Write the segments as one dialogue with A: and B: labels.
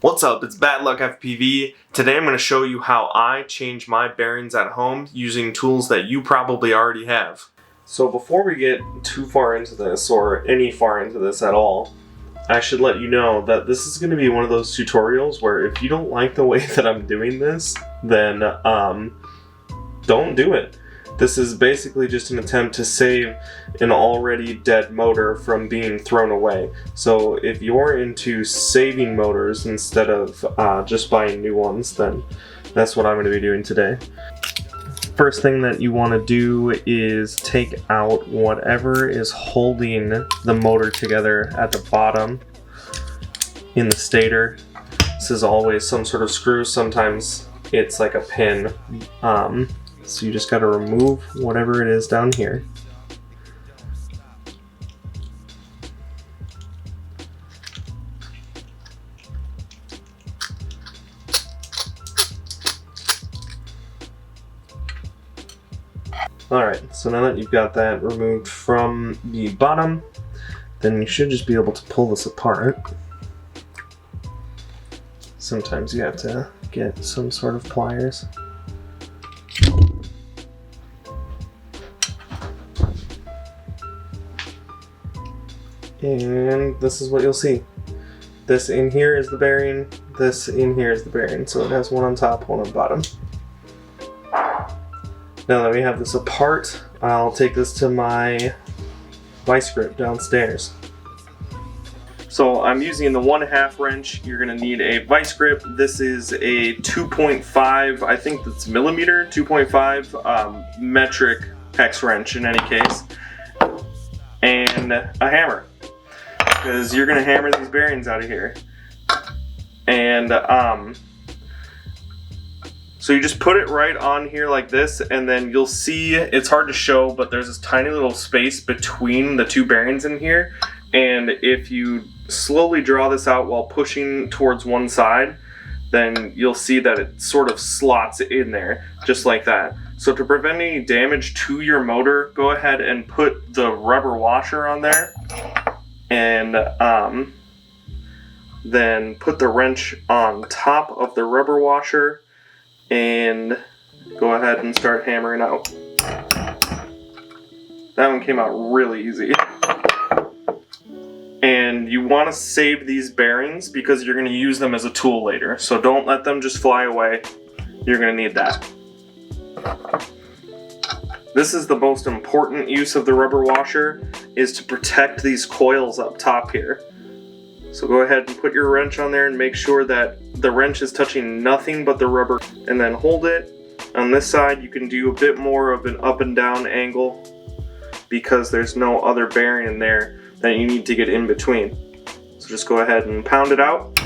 A: What's up, it's Bad Luck FPV. Today I'm going to show you how I change my bearings at home using tools that you probably already have. So before we get too far into this, or any far into this at all, I should let you know that this is going to be one of those tutorials where if you don't like the way that I'm doing this, then don't do it. This is basically just an attempt to save an already dead motor from being thrown away. So if you're into saving motors instead of just buying new ones, then that's what I'm going to be doing today. First thing that you want to do is take out whatever is holding the motor together at the bottom in the stator. This is always some sort of screw, sometimes it's like a pin. So you just got to remove whatever it is down here. Alright, so now that you've got that removed from the bottom, then you should just be able to pull this apart. Sometimes you have to get some sort of pliers. And this is what you'll see. This in here is the bearing, this in here is the bearing. So it has one on top, one on the bottom. Now that we have this apart, I'll take this to my vice grip downstairs. So I'm using the 1/2 wrench. You're gonna need a vice grip. This is a 2.5, I think that's millimeter, 2.5 metric hex wrench in any case. And a hammer, because you're gonna hammer these bearings out of here. And so you just put it right on here like this, and then you'll see, it's hard to show, but there's this tiny little space between the two bearings in here. And if you slowly draw this out while pushing towards one side, then you'll see that it sort of slots in there, just like that. So to prevent any damage to your motor, go ahead and put the rubber washer on there, and then put the wrench on top of the rubber washer, and go ahead and start hammering out. That one came out really easy. And you want to save these bearings because you're going to use them as a tool later. So don't let them just fly away. You're going to need that. This is the most important use of the rubber washer, is to protect these coils up top here. So go ahead and put your wrench on there and make sure that the wrench is touching nothing but the rubber, and then hold it. On this side you can do a bit more of an up and down angle because there's no other bearing in there that you need to get in between. So just go ahead and pound it out.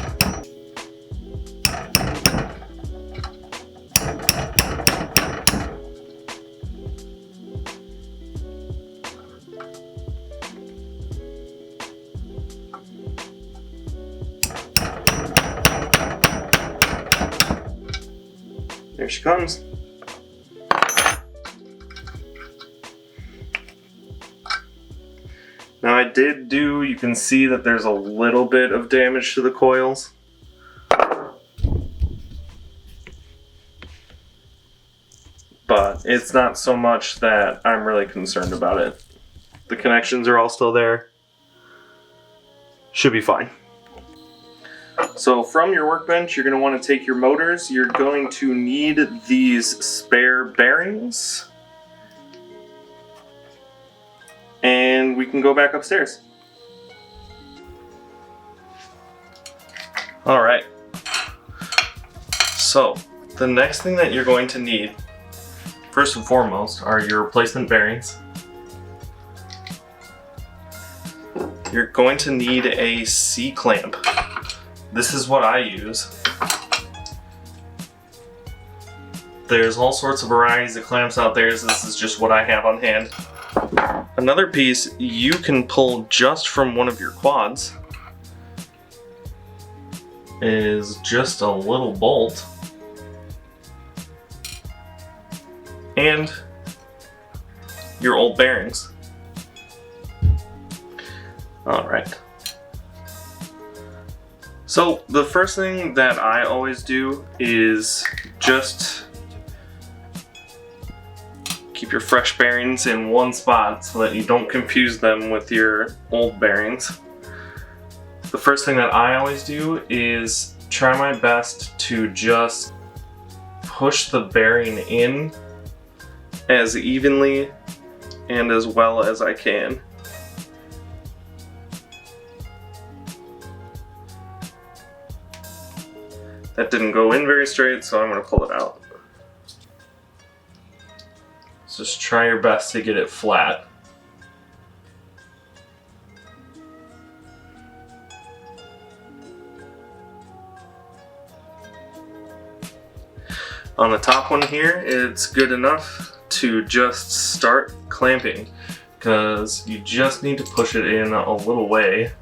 A: There she comes. Now you can see that there's a little bit of damage to the coils. But it's not so much that I'm really concerned about it. The connections are all still there. Should be fine. So from your workbench, you're going to want to take your motors. You're going to need these spare bearings. And we can go back upstairs. Alright. So, the next thing that you're going to need, first and foremost, are your replacement bearings. You're going to need a C-clamp. This is what I use. There's all sorts of varieties of clamps out there, so this is just what I have on hand. Another piece you can pull just from one of your quads is just a little bolt. And your old bearings. Alright. So the first thing that I always do is just keep your fresh bearings in one spot so that you don't confuse them with your old bearings. The first thing that I always do is try my best to just push the bearing in as evenly and as well as I can. That didn't go in very straight, so I'm going to pull it out. So just try your best to get it flat. On the top one here, it's good enough to just start clamping, because you just need to push it in a little way.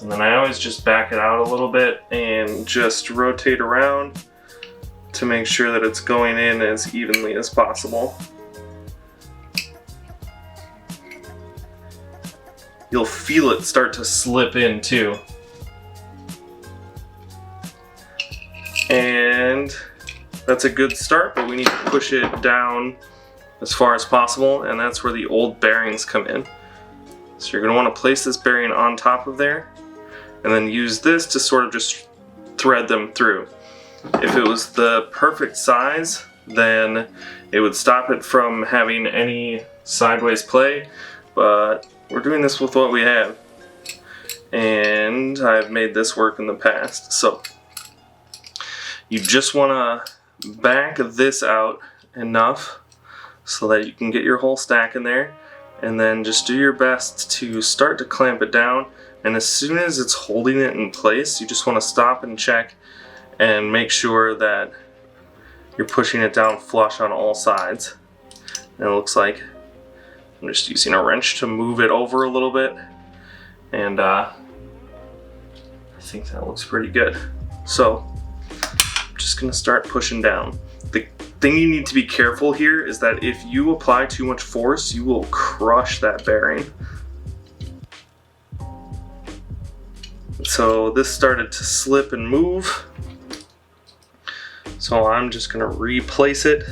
A: And then I always just back it out a little bit and just rotate around to make sure that it's going in as evenly as possible. You'll feel it start to slip in too. And that's a good start, but we need to push it down as far as possible, and that's where the old bearings come in. So you're going to want to place this bearing on top of there, and then use this to sort of just thread them through. If it was the perfect size, then it would stop it from having any sideways play, but we're doing this with what we have. And I've made this work in the past. So you just want to back this out enough so that you can get your whole stack in there, and then just do your best to start to clamp it down. And as soon as it's holding it in place, you just want to stop and check and make sure that you're pushing it down flush on all sides. And it looks like I'm just using a wrench to move it over a little bit, and I think that looks pretty good. So I'm just gonna start pushing down. The thing you need to be careful here is that if you apply too much force, you will crush that bearing. So this started to slip and move, so I'm just going to replace it.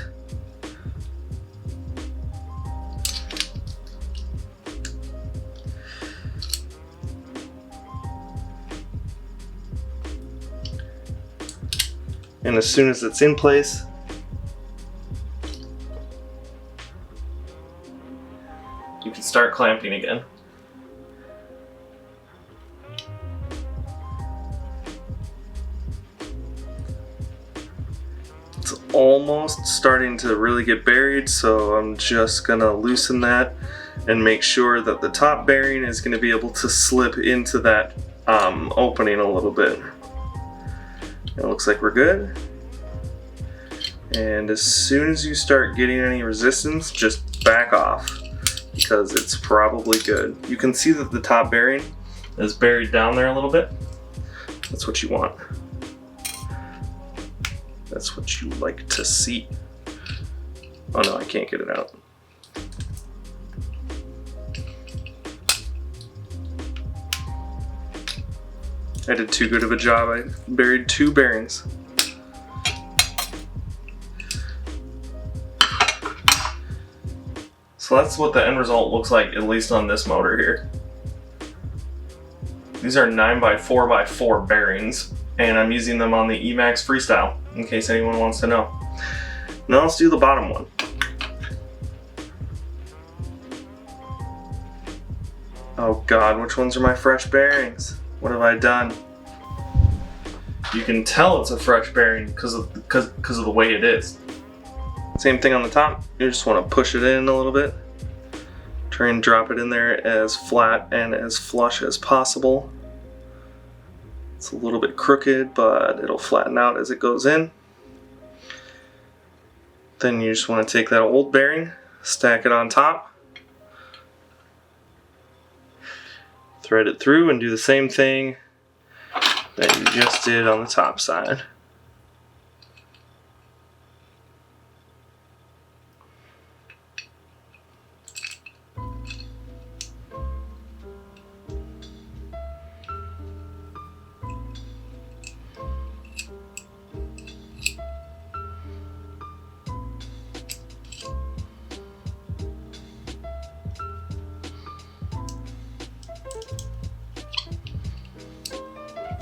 A: And as soon as it's in place, you can start clamping again. It's almost starting to really get buried, so I'm just gonna loosen that and make sure that the top bearing is gonna be able to slip into that opening a little bit. It looks like we're good. And as soon as you start getting any resistance, just back off, because it's probably good. You can see that the top bearing is buried down there a little bit. That's what you want. That's what you like to see. Oh no, I can't get it out. I did too good of a job. I buried 2 bearings. So that's what the end result looks like, at least on this motor here. These are 9x4x4 bearings, and I'm using them on the Emax Freestyle, in case anyone wants to know. Now let's do the bottom one. Oh God, which ones are my fresh bearings? What have I done? You can tell it's a fresh bearing because of the way it is. Same thing on the top. You just want to push it in a little bit. Try and drop it in there as flat and as flush as possible. It's a little bit crooked, but it'll flatten out as it goes in. Then you just want to take that old bearing, stack it on top, thread it through, and do the same thing that you just did on the top side.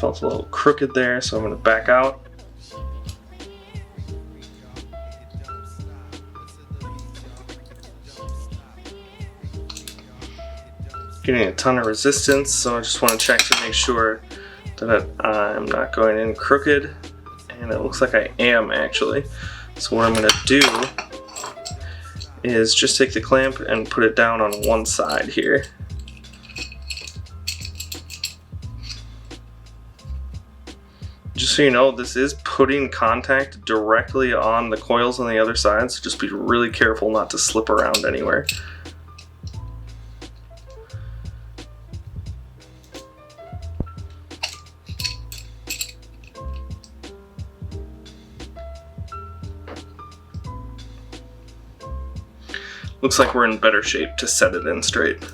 A: Felt a little crooked there, so I'm going to back out. Getting a ton of resistance, so I just want to check to make sure that I'm not going in crooked, and it looks like I am actually. So what I'm going to do is just take the clamp and put it down on one side here. Just so you know, this is putting contact directly on the coils on the other side, so just be really careful not to slip around anywhere. Looks like we're in better shape to set it in straight.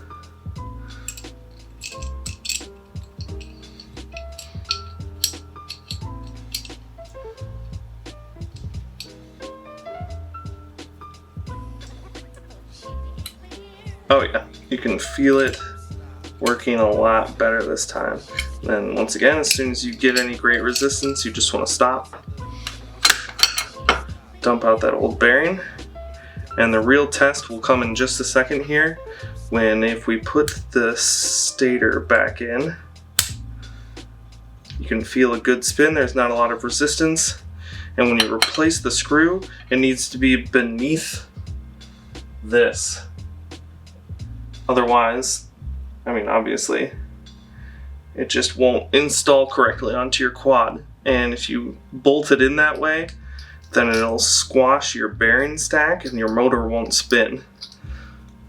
A: Oh yeah, you can feel it working a lot better this time. And then once again, as soon as you get any great resistance, you just want to stop. Dump out that old bearing. And the real test will come in just a second here, when if we put the stator back in, you can feel a good spin. There's not a lot of resistance. And when you replace the screw, it needs to be beneath this. Otherwise, I mean, obviously, it just won't install correctly onto your quad. And if you bolt it in that way, then it'll squash your bearing stack and your motor won't spin.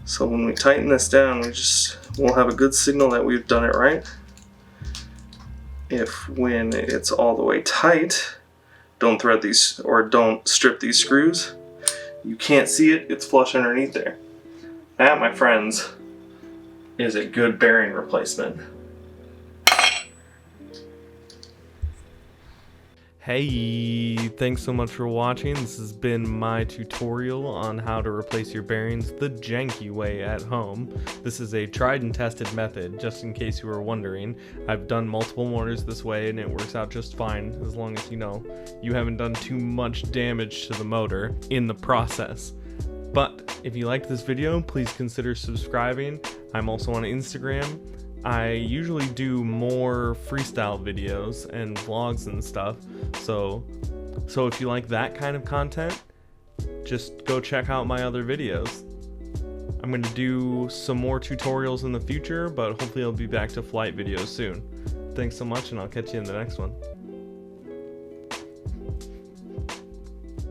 A: So when we tighten this down, we'll have a good signal that we've done it right. If when it's all the way tight, don't thread these or don't strip these screws. You can't see it, it's flush underneath there. That, my friends, is a good bearing replacement.
B: Hey, thanks so much for watching. This has been my tutorial on how to replace your bearings the janky way at home. This is a tried and tested method, just in case you were wondering. I've done multiple motors this way and it works out just fine, as long as you haven't done too much damage to the motor in the process. But if you liked this video, please consider subscribing. I'm also on Instagram. I usually do more freestyle videos and vlogs and stuff, so if you like that kind of content, just go check out my other videos. I'm going to do some more tutorials in the future, but hopefully I'll be back to flight videos soon. Thanks so much, and I'll catch you in the next one.